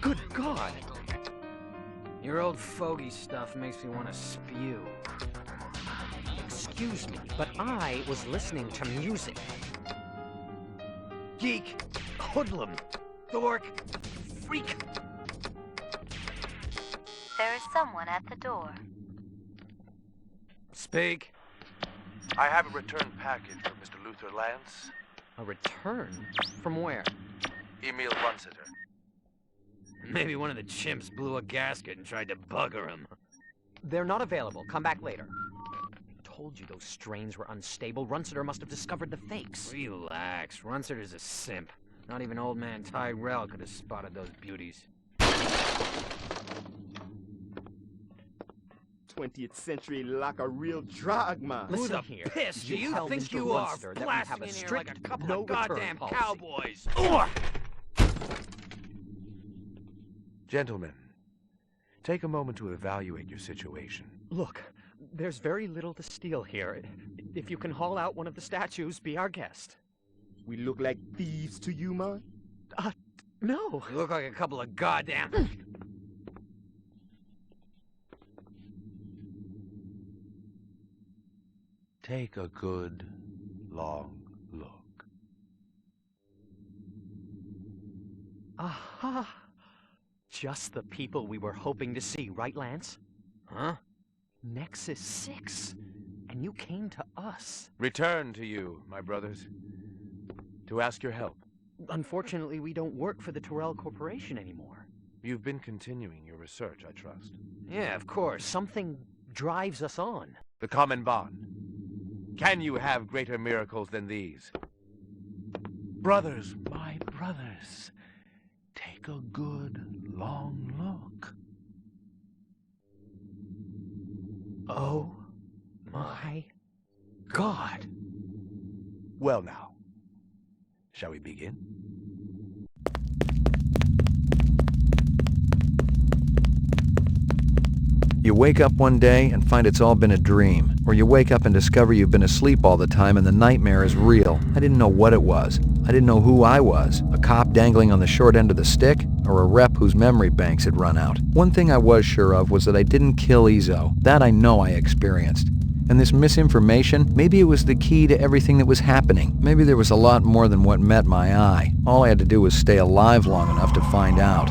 Good God! Your old fogey stuff makes me want to spew. Excuse me, but I was listening to music. Geek, hoodlum, dork, freak. There is someone at the door. Speak. I have a return package for Mr. Luther Lance. A return? From where? Emil Runsiter. Maybe one of the chimps blew a gasket and tried to bugger him. They're not available. Come back later. Told you those strains were unstable. Runsiter must have discovered the fakes. Relax. Runsiter's a simp. Not even old man Tyrell could have spotted those beauties. 20th century like a real drogma. Who Listen the here. piss do you tell think Mr. you are, Runsiter that we have blasting a in here strict like a couple no of goddamn return policy. cowboys? Ugh. Gentlemen, take a moment to evaluate your situation. Look, there's very little to steal here. If you can haul out one of the statues, be our guest. We look like thieves to you, man? No. You look like a couple of goddamn... Take a good, long look. Aha! Just the people we were hoping to see, right, Lance? Huh? Nexus 6. And you came to us. Return to you, my brothers, to ask your help. Unfortunately, we don't work for the Tyrell Corporation anymore. You've been continuing your research, I trust. Yeah, of course. Something drives us on. The common bond. Can you have greater miracles than these? Brothers, my brothers, take a good, long look. Oh my God! Well now, shall we begin? You wake up one day and find it's all been a dream, or you wake up and discover you've been asleep all the time and the nightmare is real. I didn't know what it was. I didn't know who I was, a cop dangling on the short end of the stick, or a rep whose memory banks had run out. One thing I was sure of was that I didn't kill Izo. That I know I experienced. And this misinformation, maybe it was the key to everything that was happening. Maybe there was a lot more than what met my eye. All I had to do was stay alive long enough to find out.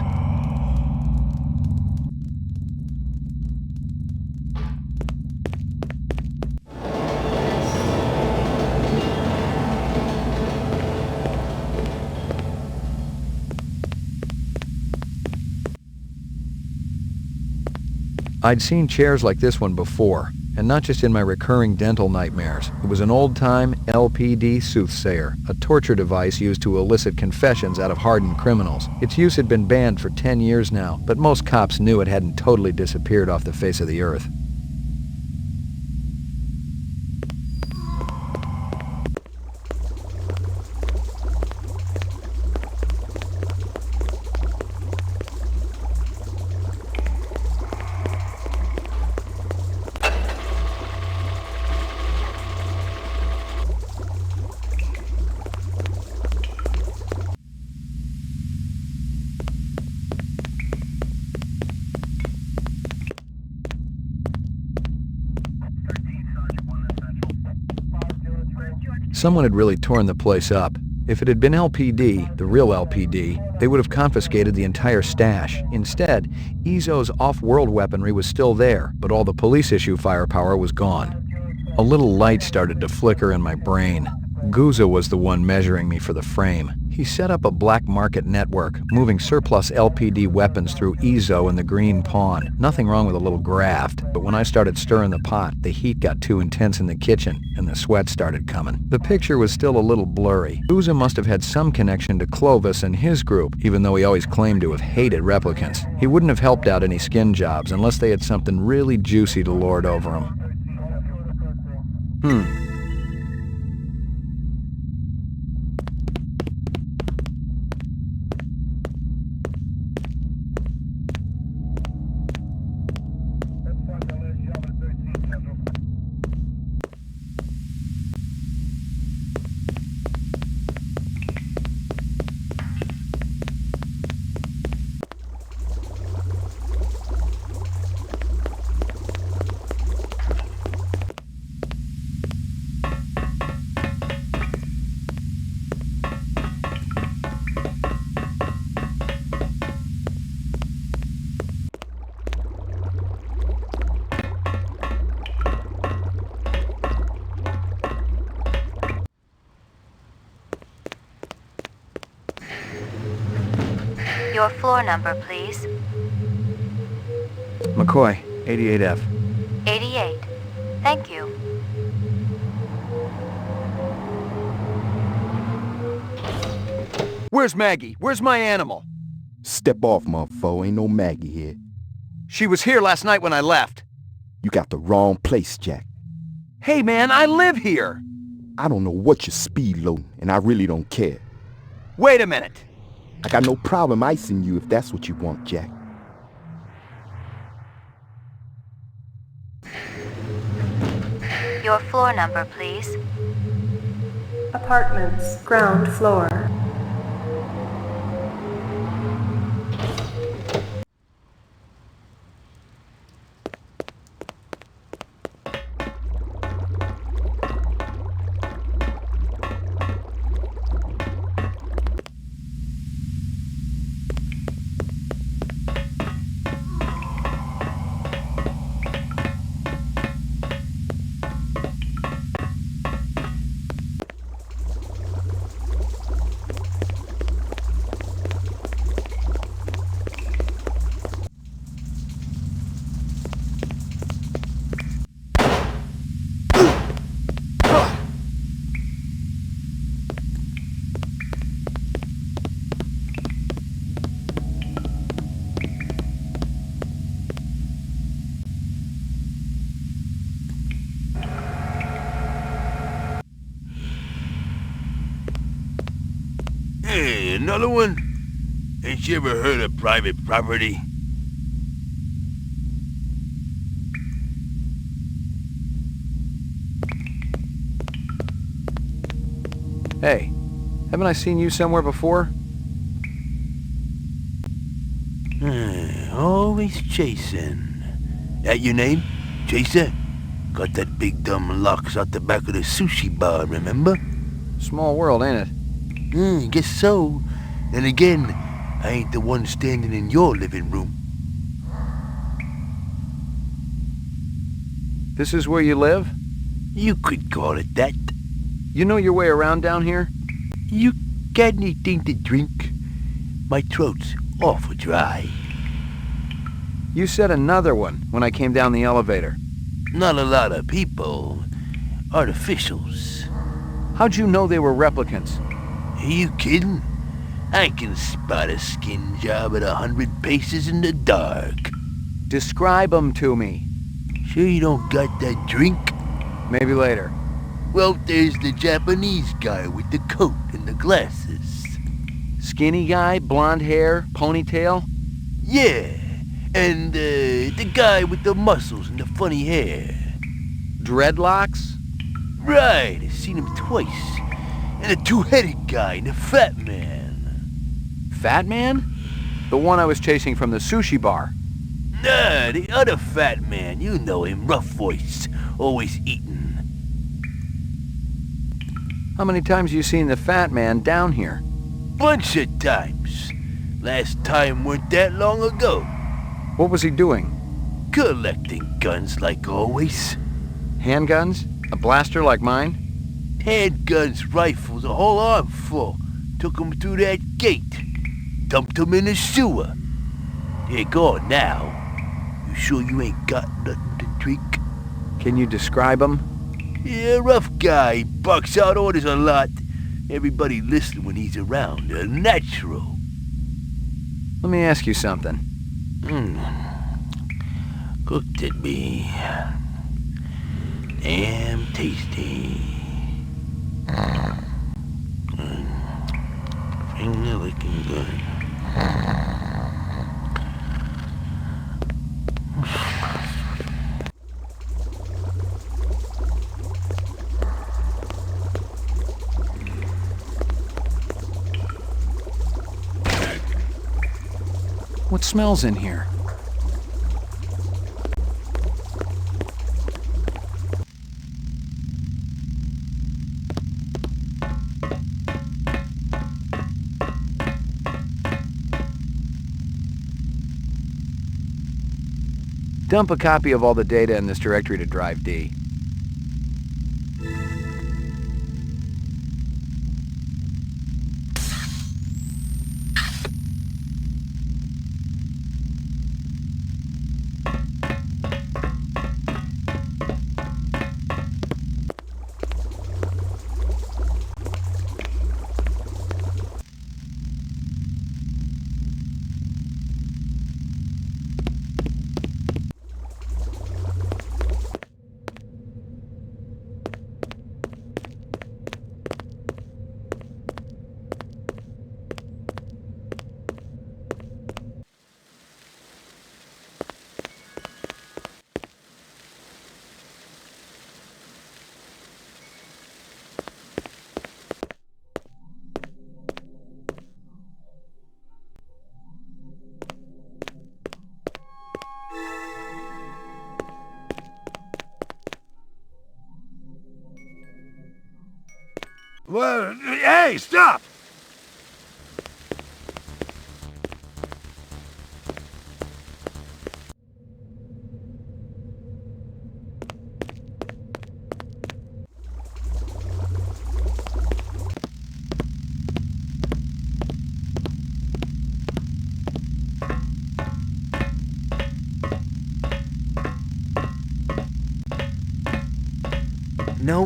I'd seen chairs like this one before, and not just in my recurring dental nightmares. It was an old-time LPD soothsayer, a torture device used to elicit confessions out of hardened criminals. Its use had been banned for 10 years now, but most cops knew it hadn't totally disappeared off the face of the earth. Someone had really torn the place up. If it had been LPD, the real LPD, they would have confiscated the entire stash. Instead, Izo's off-world weaponry was still there, but all the police-issue firepower was gone. A little light started to flicker in my brain. Guza was the one measuring me for the frame. He set up a black market network, moving surplus LPD weapons through Izo and the Green Pawn. Nothing wrong with a little graft, but when I started stirring the pot, the heat got too intense in the kitchen, and the sweat started coming. The picture was still a little blurry. Guza must have had some connection to Clovis and his group, even though he always claimed to have hated replicants. He wouldn't have helped out any skin jobs unless they had something really juicy to lord over him. Your floor number, please. McCoy, 88F. 88. Thank you. Where's Maggie? Where's my animal? Step off, motherfucker. Ain't no Maggie here. She was here last night when I left. You got the wrong place, Jack. Hey man, I live here! I don't know what you're speed loading, and I really don't care. Wait a minute! I got no problem icing you if that's what you want, Jack. Your floor number, please. Apartments, ground floor. Hey, another one? Ain't you ever heard of private property? Hey, haven't I seen you somewhere before? Always chasing. That your name? Chaser? Got that big dumb locks out the back of the sushi bar, remember? Small world, ain't it? Guess so. And again, I ain't the one standing in your living room. This is where you live? You could call it that. You know your way around down here? You got anything to drink? My throat's awful dry. You said another one when I came down the elevator. Not a lot of people. Artificials. How'd you know they were replicants? Are you kidding? I can spot a skin job at 100 paces in the dark. Describe them to me. Sure you don't got that drink? Maybe later. Well, there's the Japanese guy with the coat and the glasses. Skinny guy, blonde hair, ponytail? Yeah, and the guy with the muscles and the funny hair. Dreadlocks? Right, I've seen him twice. And the two-headed guy and the fat man. Fat man? The one I was chasing from the sushi bar. Nah, the other fat man. You know him, rough voice, always eating. How many times you seen the fat man down here? Bunch of times. Last time weren't that long ago. What was he doing? Collecting guns like always. Handguns? A blaster like mine? Handguns, rifles, a whole armful. Took 'em through that gate. Dumped 'em in the sewer. They're gone now. You sure you ain't got nothing to drink? Can you describe him? Yeah, rough guy. Bucks out orders a lot. Everybody listen when he's around. A natural. Let me ask you something. Cooked it be. Damn tasty. Finger looking good. What smells in here? Dump a copy of all the data in this directory to drive D. Well, hey, stop!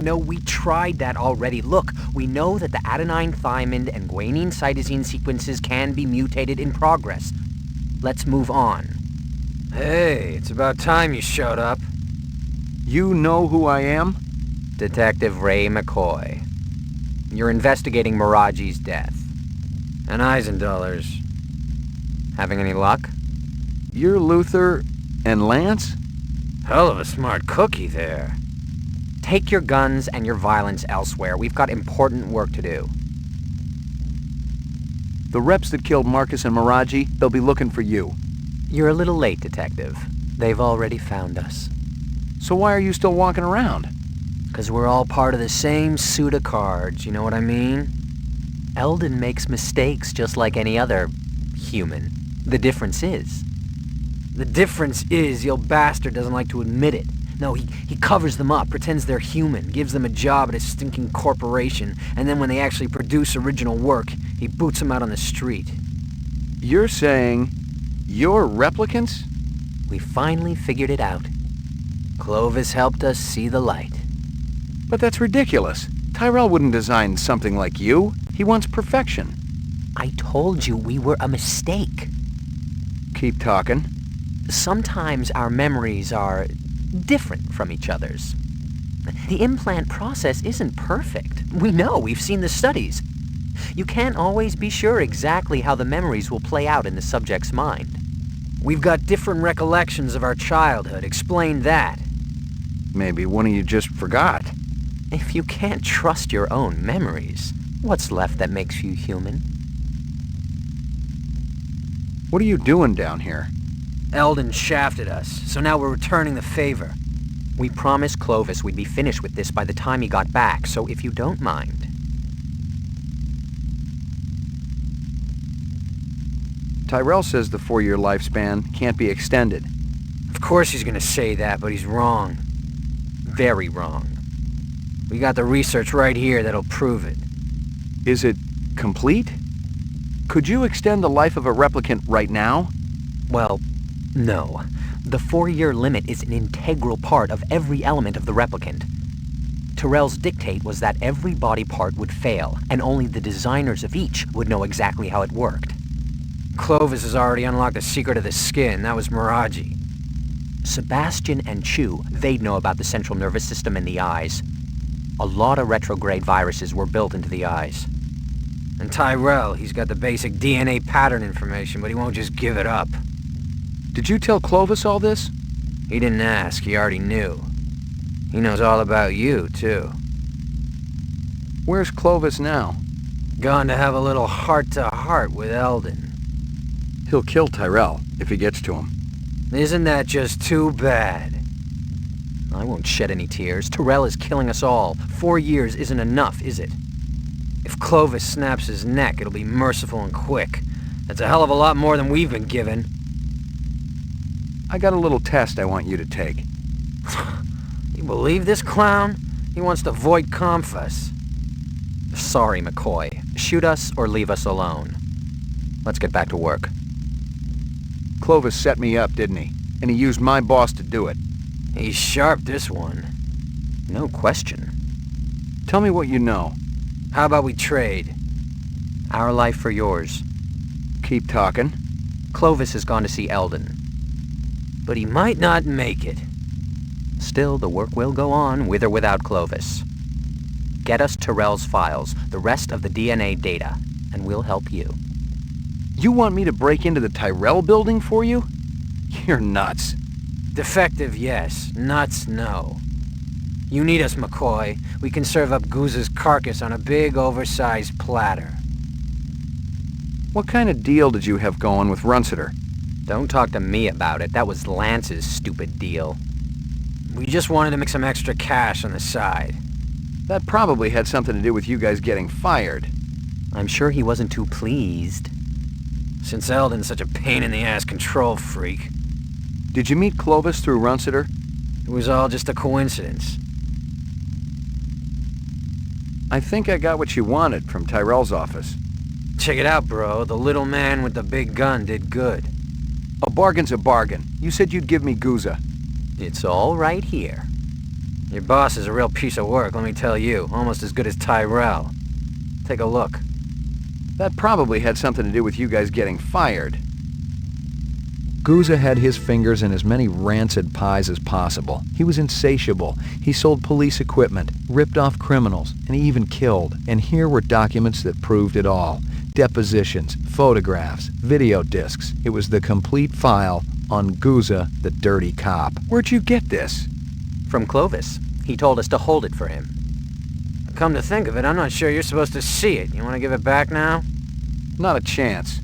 No, we tried that already. Look, we know that the adenine thymine and guanine cytosine sequences can be mutated in progress. Let's move on. Hey, it's about time you showed up. You know who I am? Detective Ray McCoy. You're investigating Miraji's death. And Eisendoller's. Having any luck? You're Luther and Lance? Hell of a smart cookie there. Take your guns and your violence elsewhere. We've got important work to do. The reps that killed Marcus and Miraji, they'll be looking for you. You're a little late, Detective. They've already found us. So why are you still walking around? 'Cause we're all part of the same suit of cards, you know what I mean? Eldon makes mistakes just like any other human. The difference is your bastard doesn't like to admit it. No, he covers them up, pretends they're human, gives them a job at a stinking corporation, and then when they actually produce original work, he boots them out on the street. You're saying you're replicants? We finally figured it out. Clovis helped us see the light. But that's ridiculous. Tyrell wouldn't design something like you. He wants perfection. I told you we were a mistake. Keep talking. Sometimes our memories are different from each other's. The implant process isn't perfect. We know, we've seen the studies. You can't always be sure exactly how the memories will play out in the subject's mind. We've got different recollections of our childhood. Explain that. Maybe one of you just forgot. If you can't trust your own memories, what's left that makes you human? What are you doing down here? Eldon shafted us, so now we're returning the favor. We promised Clovis we'd be finished with this by the time he got back, so if you don't mind. Tyrell says the 4-year lifespan can't be extended. Of course he's gonna say that, but he's wrong. Very wrong. We got the research right here that'll prove it. Is it complete? Could you extend the life of a replicant right now? Well, no. The 4-year limit is an integral part of every element of the replicant. Tyrell's dictate was that every body part would fail, and only the designers of each would know exactly how it worked. Clovis has already unlocked the secret of the skin. That was Miraji. Sebastian and Chu, they'd know about the central nervous system and the eyes. A lot of retrograde viruses were built into the eyes. And Tyrell, he's got the basic DNA pattern information, but he won't just give it up. Did you tell Clovis all this? He didn't ask, he already knew. He knows all about you, too. Where's Clovis now? Gone to have a little heart-to-heart with Eldon. He'll kill Tyrell if he gets to him. Isn't that just too bad? I won't shed any tears. Tyrell is killing us all. 4 years isn't enough, is it? If Clovis snaps his neck, it'll be merciful and quick. That's a hell of a lot more than we've been given. I got a little test I want you to take. You believe this clown? He wants to void confess. Sorry, McCoy. Shoot us or leave us alone. Let's get back to work. Clovis set me up, didn't he? And he used my boss to do it. He's sharp, this one. No question. Tell me what you know. How about we trade? Our life for yours. Keep talking. Clovis has gone to see Eldon. But he might not make it. Still, the work will go on, with or without Clovis. Get us Tyrell's files, the rest of the DNA data, and we'll help you. You want me to break into the Tyrell building for you? You're nuts. Defective, yes. Nuts, no. You need us, McCoy. We can serve up Goose's carcass on a big, oversized platter. What kind of deal did you have going with Runciter? Don't talk to me about it. That was Lance's stupid deal. We just wanted to make some extra cash on the side. That probably had something to do with you guys getting fired. I'm sure he wasn't too pleased. Since Eldon's such a pain-in-the-ass control freak. Did you meet Clovis through Runciter? It was all just a coincidence. I think I got what you wanted from Tyrell's office. Check it out, bro. The little man with the big gun did good. A bargain's a bargain. You said you'd give me Guza. It's all right here. Your boss is a real piece of work, let me tell you. Almost as good as Tyrell. Take a look. That probably had something to do with you guys getting fired. Guza had his fingers in as many rancid pies as possible. He was insatiable. He sold police equipment, ripped off criminals, and he even killed. And here were documents that proved it all. Depositions, photographs, video discs. It was the complete file on Guza, the dirty cop. Where'd you get this? From Clovis. He told us to hold it for him. Come to think of it, I'm not sure you're supposed to see it. You want to give it back now? Not a chance.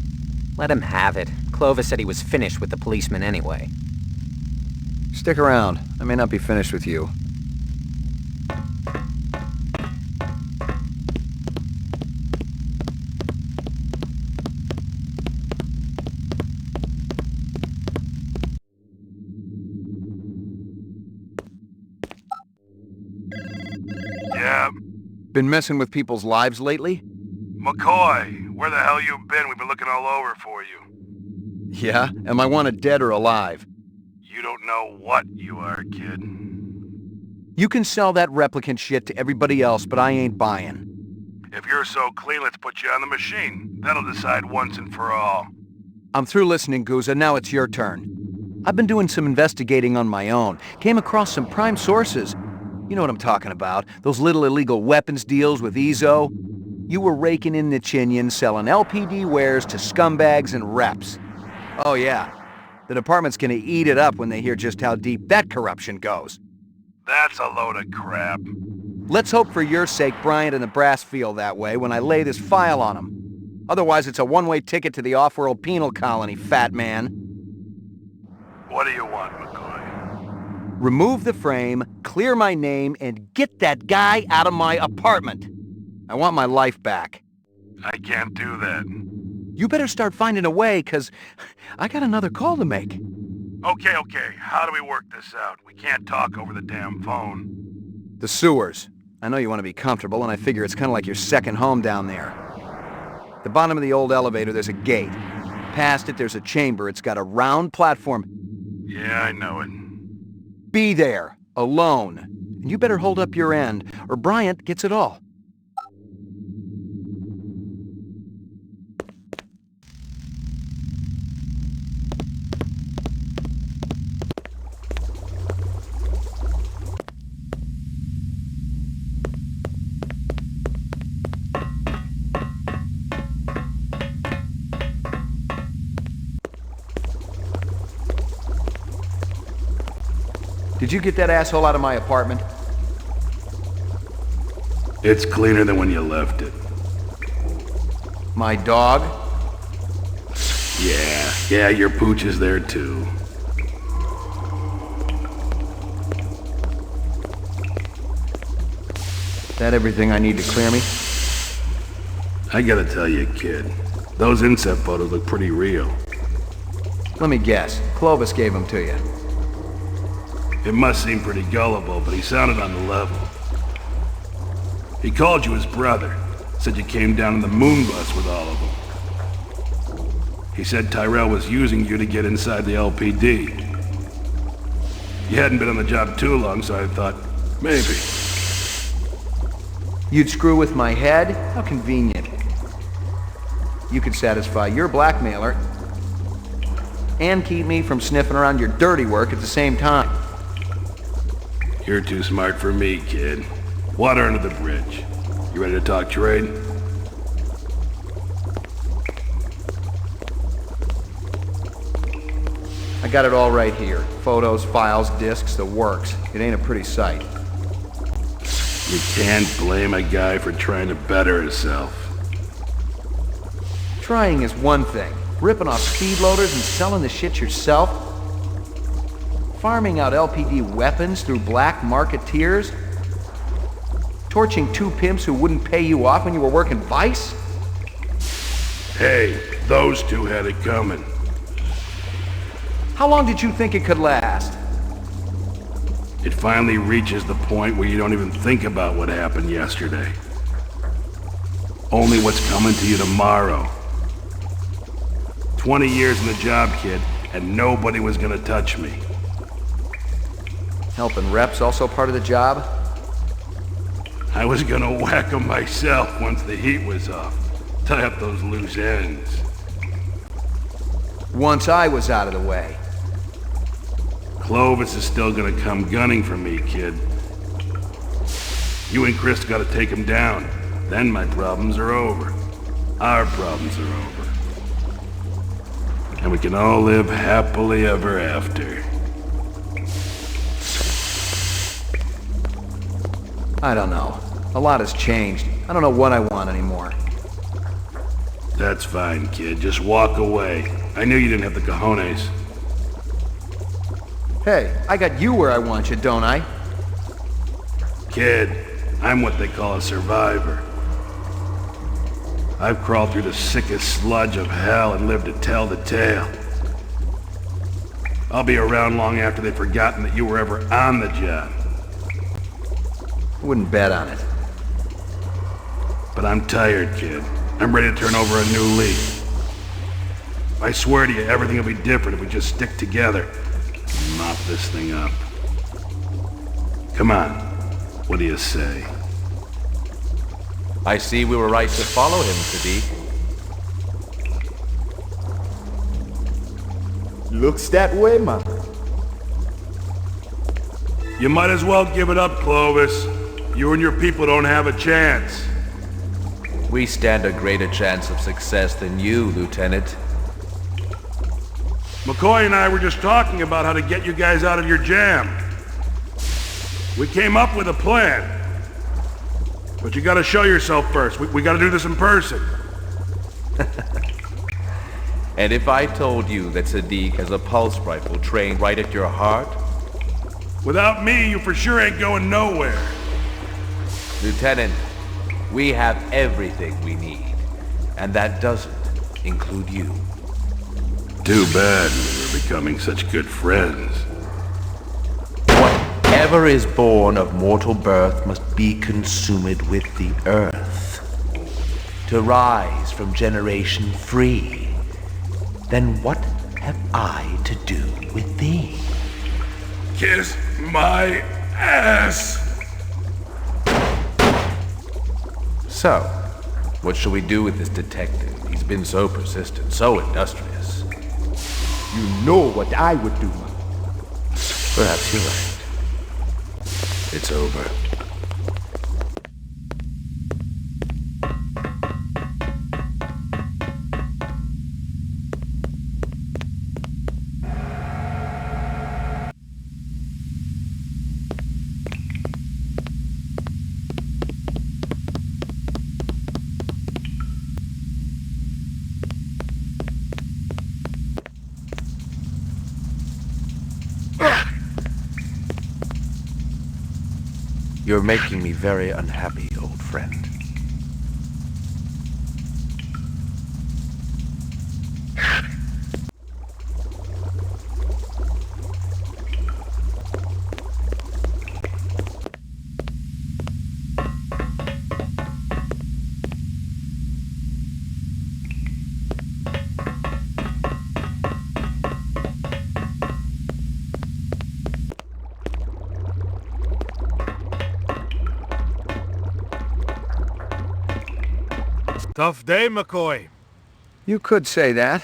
Let him have it. Clovis said he was finished with the policeman anyway. Stick around. I may not be finished with you. Yeah. Been messing with people's lives lately? McCoy, where the hell you been? We've been looking all over for you. Yeah? Am I wanted dead or alive? You don't know what you are, kid. You can sell that replicant shit to everybody else, but I ain't buying. If you're so clean, let's put you on the machine. That'll decide once and for all. I'm through listening, Guza. Now it's your turn. I've been doing some investigating on my own. Came across some prime sources. You know what I'm talking about. Those little illegal weapons deals with Ezo. You were raking in the chinion, selling LPD wares to scumbags and reps. Oh yeah. The department's gonna eat it up when they hear just how deep that corruption goes. That's a load of crap. Let's hope for your sake Bryant and the brass feel that way when I lay this file on them. Otherwise it's a one-way ticket to the off-world penal colony, fat man. What do you want, McCoy? Remove the frame, clear my name, and get that guy out of my apartment. I want my life back. I can't do that. You better start finding a way, 'cause I got another call to make. Okay. How do we work this out? We can't talk over the damn phone. The sewers. I know you want to be comfortable, and I figure it's kind of like your second home down there. At the bottom of the old elevator, there's a gate. Past it, there's a chamber. It's got a round platform. Yeah, I know it. Be there, alone. And you better hold up your end, or Bryant gets it all. Did you get that asshole out of my apartment? It's cleaner than when you left it. My dog? Yeah, your pooch is there too. That everything I need to clear me? I gotta tell you, kid, those inset photos look pretty real. Let me guess. Clovis gave them to you. It must seem pretty gullible, but he sounded on the level. He called you his brother. Said you came down in the moon bus with all of them. He said Tyrell was using you to get inside the LPD. You hadn't been on the job too long, so I thought, maybe. You'd screw with my head? How convenient. You could satisfy your blackmailer and keep me from sniffing around your dirty work at the same time. You're too smart for me, kid. Water under the bridge. You ready to talk trade? I got it all right here. Photos, files, discs, the works. It ain't a pretty sight. You can't blame a guy for trying to better himself. Trying is one thing. Ripping off speed loaders and selling the shit yourself? Farming out LPD weapons through black marketeers? Torching two pimps who wouldn't pay you off when you were working Vice? Hey, those two had it coming. How long did you think it could last? It finally reaches the point where you don't even think about what happened yesterday. Only what's coming to you tomorrow. 20 years in the job, kid, and nobody was gonna touch me. Helping reps also part of the job? I was gonna whack 'em myself once the heat was off. Tie up those loose ends. Once I was out of the way. Clovis is still gonna come gunning for me, kid. You and Chris gotta take him down. Then my problems are over. Our problems are over. And we can all live happily ever after. I don't know. A lot has changed. I don't know what I want anymore. That's fine, kid. Just walk away. I knew you didn't have the cojones. Hey, I got you where I want you, don't I? Kid, I'm what they call a survivor. I've crawled through the sickest sludge of hell and lived to tell the tale. I'll be around long after they've forgotten that you were ever on the job. I wouldn't bet on it. But I'm tired, kid. I'm ready to turn over a new leaf. I swear to you, everything will be different if we just stick together and mop this thing up. Come on. What do you say? I see we were right to follow him, Sadiq. Looks that way, man. You might as well give it up, Clovis. You and your people don't have a chance. We stand a greater chance of success than you, Lieutenant. McCoy and I were just talking about how to get you guys out of your jam. We came up with a plan. But you gotta show yourself first. We gotta do this in person. And if I told you that Sadiq has a pulse rifle trained right at your heart? Without me, you for sure ain't going nowhere. Lieutenant, we have everything we need. And that doesn't include you. Too bad we were becoming such good friends. Whatever is born of mortal birth must be consumed with the earth. To rise from generation free, then what have I to do with thee? Kiss my ass! So, what shall we do with this detective? He's been so persistent, so industrious. You know what I would do, man. Perhaps you're right. It's over. You're making me very unhappy, old friend. Tough day, McCoy. You could say that.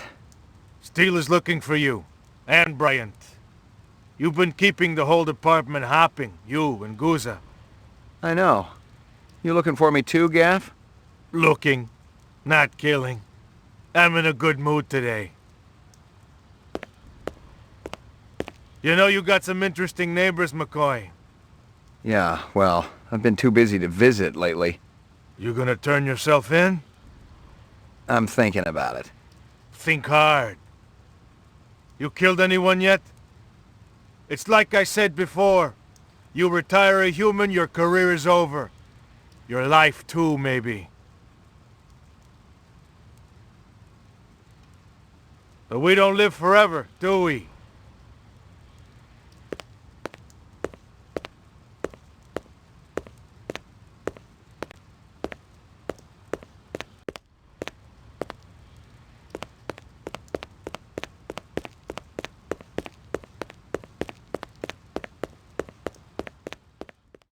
Steele is looking for you. And Bryant. You've been keeping the whole department hopping, you and Guza. I know. You looking for me too, Gaff? Looking, not killing. I'm in a good mood today. You know you got some interesting neighbors, McCoy. Yeah, well, I've been too busy to visit lately. You gonna turn yourself in? I'm thinking about it. Think hard. You killed anyone yet? It's like I said before. You retire a human, your career is over. Your life too, maybe. But we don't live forever, do we?